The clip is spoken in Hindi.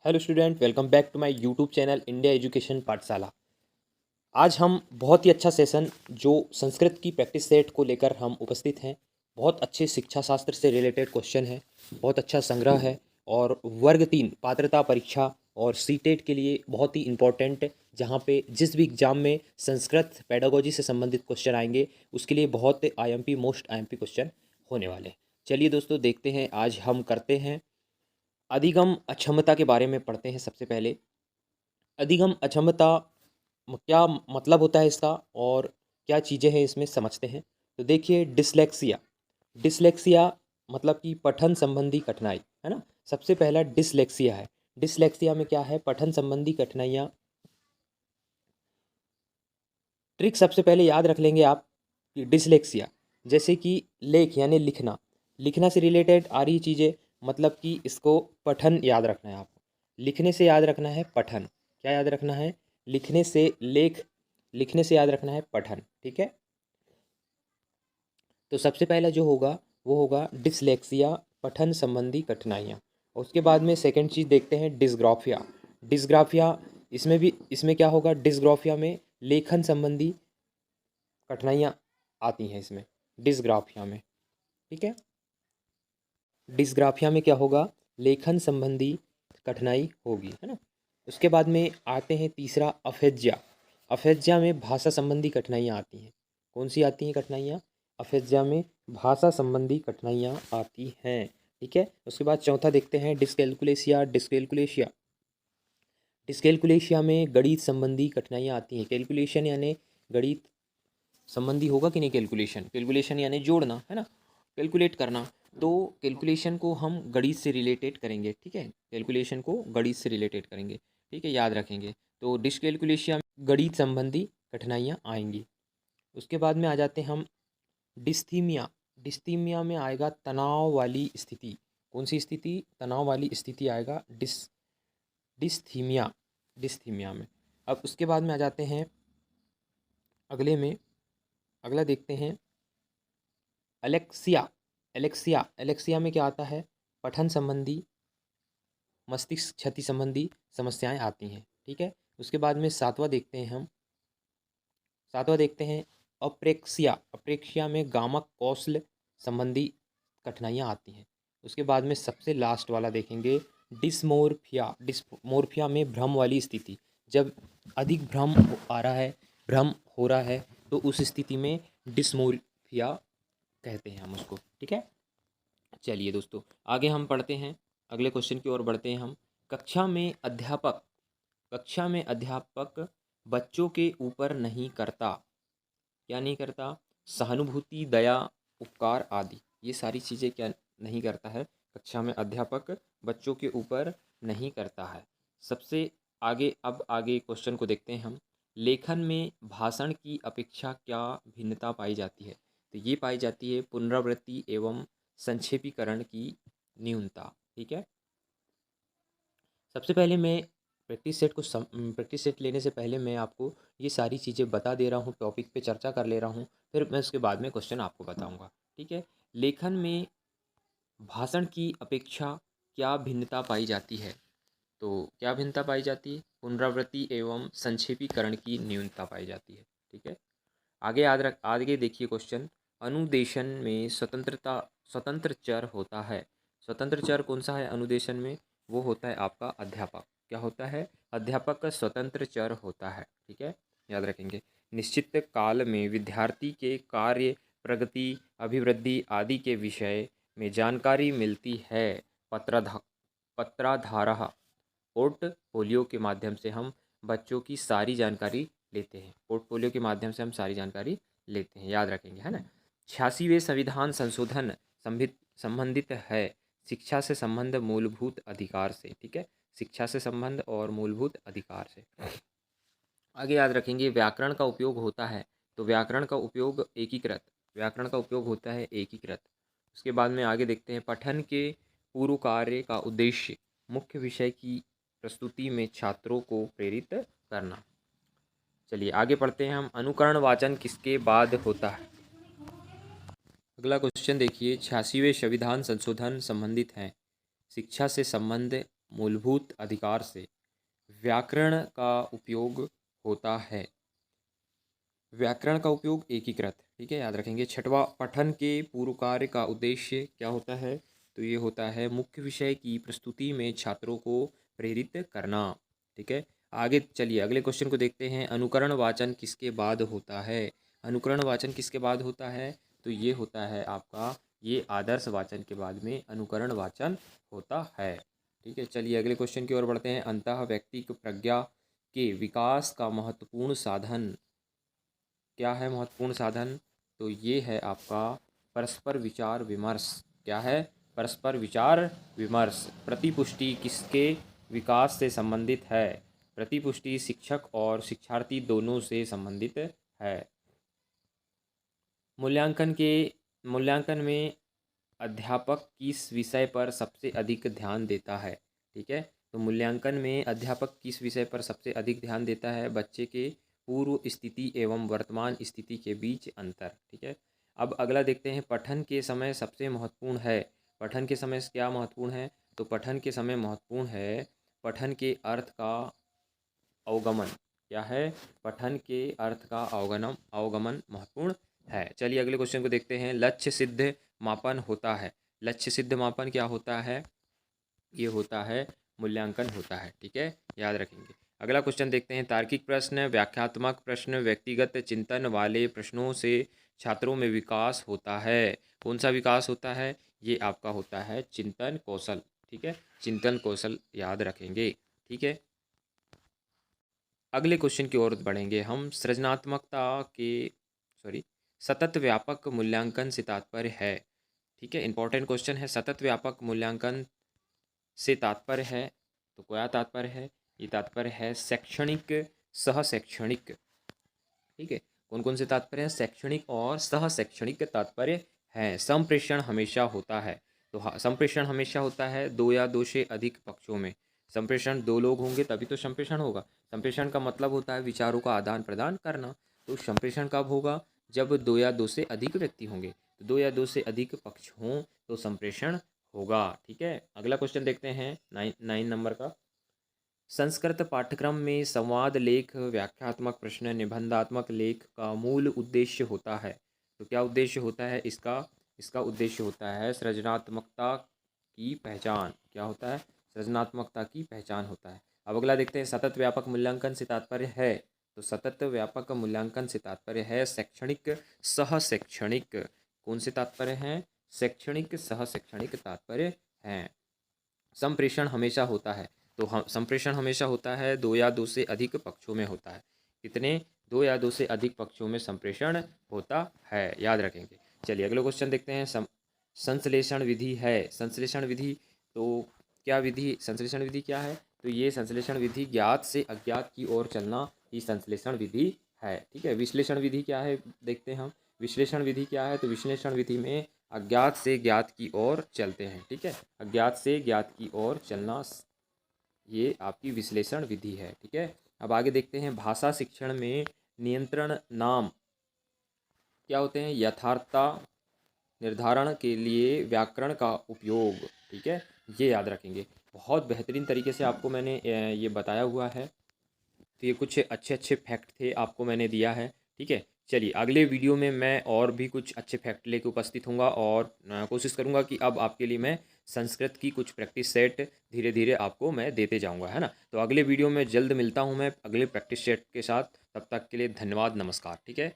Hello student, welcome back to my YouTube channel India education Pathshala. आज हम बहुत ही अच्छा सेशन जो संस्कृत की प्रैक्टिस सेट को लेकर हम उपस्थित हैं। बहुत अच्छे शिक्षा शास्त्र से रिलेटेड क्वेश्चन है, बहुत अच्छा संग्रह है और वर्ग 3 पात्रता परीक्षा और सीटेट के लिए बहुत ही इम्पोर्टेंट, जहाँ पे जिस भी एग्जाम में संस्कृत पेडागोजी से संबंधित क्वेश्चन आएंगे उसके लिए बहुत आईएमपी मोस्ट आईएमपी क्वेश्चन होने वाले हैं। चलिए दोस्तों, देखते हैं आज हम करते हैं अधिगम अक्षमता के बारे में पढ़ते हैं। सबसे पहले अधिगम अक्षमता क्या मतलब होता है इसका और क्या चीज़ें हैं इसमें, समझते हैं। तो देखिए, डिसलेक्सिया डिसलेक्सिया मतलब कि पठन संबंधी कठिनाई है ना। सबसे पहला डिसलेक्सिया है। डिसलेक्सिया में क्या है? पठन संबंधी कठिनाइयाँ। ट्रिक सबसे पहले याद रख लेंगे आप कि डिसलेक्सिया जैसे कि लेख यानी लिखना, लिखना से रिलेटेड आ रही चीज़ें, मतलब कि इसको पठन याद रखना है आपको। लिखने से याद रखना है पठन। क्या याद रखना है? लिखने से लेख, लिखने से याद रखना है पठन। ठीक है, तो सबसे पहला जो होगा वो होगा डिसलेक्सिया, पठन संबंधी कठिनाइयाँ। उसके बाद में सेकंड चीज़ देखते हैं डिसग्राफिया। डिसग्राफिया इसमें क्या होगा? डिसग्राफिया में लेखन संबंधी कठिनाइयाँ आती हैं इसमें, डिसग्राफिया में। ठीक है, डिसग्राफिया में क्या होगा? लेखन संबंधी कठिनाई होगी, है ना। उसके बाद में आते हैं तीसरा अफेज्या। अफेज्या में भाषा संबंधी कठिनाइयाँ आती हैं। कौन सी आती हैं कठिनाइयाँ? अफेज्या में भाषा संबंधी कठिनाइयाँ आती हैं। ठीक है, उसके बाद चौथा देखते हैं डिसकैलकुलेशिया। डिसकैलकुलेशिया डिसकैलकुलेशिया में गणित संबंधी कठिनाइयाँ आती हैं। कैलकुलेशन यानी गणित संबंधी होगा कि नहीं? कैलकुलेशन, कैलकुलेशन यानी जोड़ना, है ना, कैलकुलेट करना। तो कैलकुलेशन को हम गणित से रिलेटेड करेंगे। ठीक है, कैलकुलेशन को गणित से रिलेटेड करेंगे। ठीक है, याद रखेंगे। तो डिसकैलकुलेशिया में गणित संबंधी कठिनाइयाँ आएंगी। उसके बाद में आ जाते हैं हम डिस्थीमिया। डिस्थीमिया में आएगा तनाव वाली स्थिति। कौन सी स्थिति? तनाव वाली स्थिति आएगा डिस्थीमिया डिस्थीमिया में। अब उसके बाद में आ जाते हैं अगले में, अगला देखते हैं एलेक्सिया। एलेक्सिया में क्या आता है? पठन संबंधी, मस्तिष्क क्षति संबंधी समस्याएं आती हैं। ठीक है, उसके बाद में सातवां देखते हैं अप्रेक्सिया। अप्रेक्सिया में गामक कौशल संबंधी कठिनाइयाँ आती हैं। उसके बाद में सबसे लास्ट वाला देखेंगे डिस्मोर्फिया। डिस्मोर्फिया में भ्रम वाली स्थिति, जब अधिक आ रहा है, भ्रम हो रहा है, तो उस स्थिति में डिस्मोर्फिया कहते हैं हम उसको। ठीक है, चलिए दोस्तों, आगे हम पढ़ते हैं, अगले क्वेश्चन की ओर बढ़ते हैं हम। कक्षा में अध्यापक कक्षा में अध्यापक बच्चों के ऊपर नहीं करता। क्या नहीं करता? सहानुभूति, दया, उपकार आदि, ये सारी चीज़ें क्या नहीं करता है? कक्षा में अध्यापक बच्चों के ऊपर नहीं करता है। सबसे आगे, अब आगे क्वेश्चन को देखते हैं हम। लेखन में भाषण की अपेक्षा क्या भिन्नता पाई जाती है? तो ये पाई जाती है पुनरावृत्ति एवं संक्षेपीकरण की न्यूनता। ठीक है, सबसे पहले मैं प्रैक्टिस सेट लेने से पहले मैं आपको ये सारी चीज़ें बता दे रहा हूँ, टॉपिक पे चर्चा कर ले रहा हूँ, फिर मैं उसके बाद में क्वेश्चन आपको बताऊँगा। ठीक है, लेखन में भाषण की अपेक्षा क्या भिन्नता पाई जाती है? तो क्या भिन्नता पाई जाती है? पुनरावृत्ति एवं संक्षेपीकरण की न्यूनता पाई जाती है। ठीक है, आगे देखिए क्वेश्चन। अनुदेशन में स्वतंत्र चर होता है। स्वतंत्र चर कौन सा है अनुदेशन में? वो होता है आपका अध्यापक। क्या होता है? अध्यापक का स्वतंत्र चर होता है। ठीक है, याद रखेंगे। निश्चित काल में विद्यार्थी के कार्य, प्रगति, अभिवृद्धि आदि के विषय में जानकारी मिलती है। पत्राधारः पोर्टफोलियो के माध्यम से हम बच्चों की सारी जानकारी लेते हैं। पोर्टफोलियो के माध्यम से हम सारी जानकारी लेते हैं, याद रखेंगे, है ना। 86वें संविधान संशोधन संबंधित है शिक्षा से संबंध मूलभूत अधिकार से। ठीक है, शिक्षा से संबंध और मूलभूत अधिकार से। आगे याद रखेंगे व्याकरण का उपयोग होता है। तो व्याकरण का उपयोग एकीकृत, व्याकरण का उपयोग होता है एकीकृत। उसके बाद में आगे देखते हैं पठन के पूर्व कार्य का उद्देश्य मुख्य विषय की प्रस्तुति में छात्रों को प्रेरित करना। चलिए आगे पढ़ते हैं हम। अनुकरण वाचन किसके बाद होता है? अगला क्वेश्चन देखिए, 86वें संविधान संशोधन संबंधित है शिक्षा से संबंध मूलभूत अधिकार से व्याकरण का उपयोग होता है। व्याकरण का उपयोग एकीकृत, ठीक है, याद रखेंगे। छठवां, पठन के पूर्व कार्य का उद्देश्य क्या होता है? तो ये होता है मुख्य विषय की प्रस्तुति में छात्रों को प्रेरित करना, ठीक है। आगे चलिए अगले क्वेश्चन को देखते हैं। अनुकरण वाचन किसके बाद होता है? अनुकरण वाचन किसके बाद होता है? तो ये होता है आपका, ये आदर्श वाचन के बाद में अनुकरण वाचन होता है, ठीक है। चलिए अगले क्वेश्चन की ओर बढ़ते हैं। अंतः व्यक्तिक प्रज्ञा के विकास का महत्वपूर्ण साधन क्या है? महत्वपूर्ण साधन, तो ये है आपका परस्पर विचार विमर्श। क्या है? परस्पर विचार विमर्श। प्रतिपुष्टि किसके विकास से संबंधित है? प्रतिपुष्टि शिक्षक और शिक्षार्थी दोनों से संबंधित है। मूल्यांकन में अध्यापक किस विषय पर सबसे अधिक ध्यान देता है? ठीक है, तो मूल्यांकन में अध्यापक किस विषय पर सबसे अधिक ध्यान देता है? बच्चे के पूर्व स्थिति एवं वर्तमान स्थिति के बीच अंतर, ठीक है। अब अगला देखते हैं, पठन के समय सबसे महत्वपूर्ण है। पठन के समय क्या महत्वपूर्ण है? तो पठन के समय महत्वपूर्ण है पठन के अर्थ का अवगमन। क्या है? पठन के अर्थ का अवगमन महत्वपूर्ण है। चलिए अगले क्वेश्चन को देखते हैं। लक्ष्य सिद्ध मापन होता है। लक्ष्य सिद्ध मापन क्या होता है? ये होता है मूल्यांकन होता है, ठीक है, याद रखेंगे। अगला क्वेश्चन देखते हैं। तार्किक प्रश्न, व्याख्यात्मक प्रश्न, व्यक्तिगत चिंतन वाले प्रश्नों से छात्रों में विकास होता है। कौन सा विकास होता है? ये आपका होता है चिंतन कौशल, ठीक है, चिंतन कौशल याद रखेंगे, ठीक है। अगले क्वेश्चन की ओर बढ़ेंगे हम। सृजनात्मकता के सतत व्यापक मूल्यांकन से तात्पर्य है, ठीक है, इंपॉर्टेंट क्वेश्चन है। सतत व्यापक मूल्यांकन से तात्पर्य है, तो क्या तात्पर्य है? ये तात्पर्य है शैक्षणिक, सह शैक्षणिक, ठीक है। कौन कौन से तात्पर्य हैं? शैक्षणिक और सह शैक्षणिक तात्पर्य हैं। संप्रेषण हमेशा होता है, तो संप्रेषण हमेशा होता है दो या दो से अधिक पक्षों में। संप्रेषण दो लोग होंगे तभी तो संप्रेषण होगा। संप्रेषण का मतलब होता है विचारों का आदान प्रदान करना। तो संप्रेषण कब होगा? जब दो या दो से अधिक व्यक्ति होंगे, तो दो या दो से अधिक पक्ष हों तो संप्रेषण होगा, ठीक है। अगला क्वेश्चन देखते हैं 9 नंबर का। संस्कृत पाठ्यक्रम में संवाद लेख, व्याख्यात्मक प्रश्न, निबंधात्मक लेख का मूल उद्देश्य होता है। तो क्या उद्देश्य होता है इसका? इसका उद्देश्य होता है सृजनात्मकता की पहचान। क्या होता है? सृजनात्मकता की पहचान होता है। अब अगला देखते हैं। सतत व्यापक मूल्यांकन से तात्पर्य है, तो सतत व्यापक मूल्यांकन से तात्पर्य है शैक्षणिक, सह शैक्षणिक। कौन से तात्पर्य हैं? शैक्षणिक, सह शैक्षणिक तात्पर्य हैं। संप्रेषण हमेशा होता है, तो हम संप्रेषण हमेशा होता है दो या दो से अधिक पक्षों में होता है। कितने? दो या दो से अधिक पक्षों में संप्रेषण होता है, याद रखेंगे। चलिए अगला क्वेश्चन देखते हैं। संश्लेषण विधि है। संश्लेषण विधि, तो क्या विधि, संश्लेषण विधि क्या है? तो ये संश्लेषण विधि ज्ञात से अज्ञात की ओर चलना ही संश्लेषण विधि है, ठीक है। विश्लेषण विधि क्या है देखते हैं हम। विश्लेषण विधि क्या है? तो विश्लेषण विधि में अज्ञात से ज्ञात की ओर चलते हैं, ठीक है। अज्ञात से ज्ञात की ओर चलना ये आपकी विश्लेषण विधि है, ठीक है। अब आगे देखते हैं। भाषा शिक्षण में नियंत्रण नाम क्या होते हैं? यथार्थता निर्धारण के लिए व्याकरण का उपयोग, ठीक है, ये याद रखेंगे। बहुत बेहतरीन तरीके से आपको मैंने ये बताया हुआ है। तो ये कुछ अच्छे अच्छे फैक्ट थे, आपको मैंने दिया है, ठीक है। चलिए अगले वीडियो में मैं और भी कुछ अच्छे फैक्ट लेके उपस्थित होऊंगा और कोशिश करूंगा कि अब आपके लिए मैं संस्कृत की कुछ प्रैक्टिस सेट धीरे धीरे आपको मैं देते जाऊंगा, है ना। तो अगले वीडियो में जल्द मिलता हूं मैं अगले प्रैक्टिस सेट के साथ। तब तक के लिए धन्यवाद, नमस्कार, ठीक है।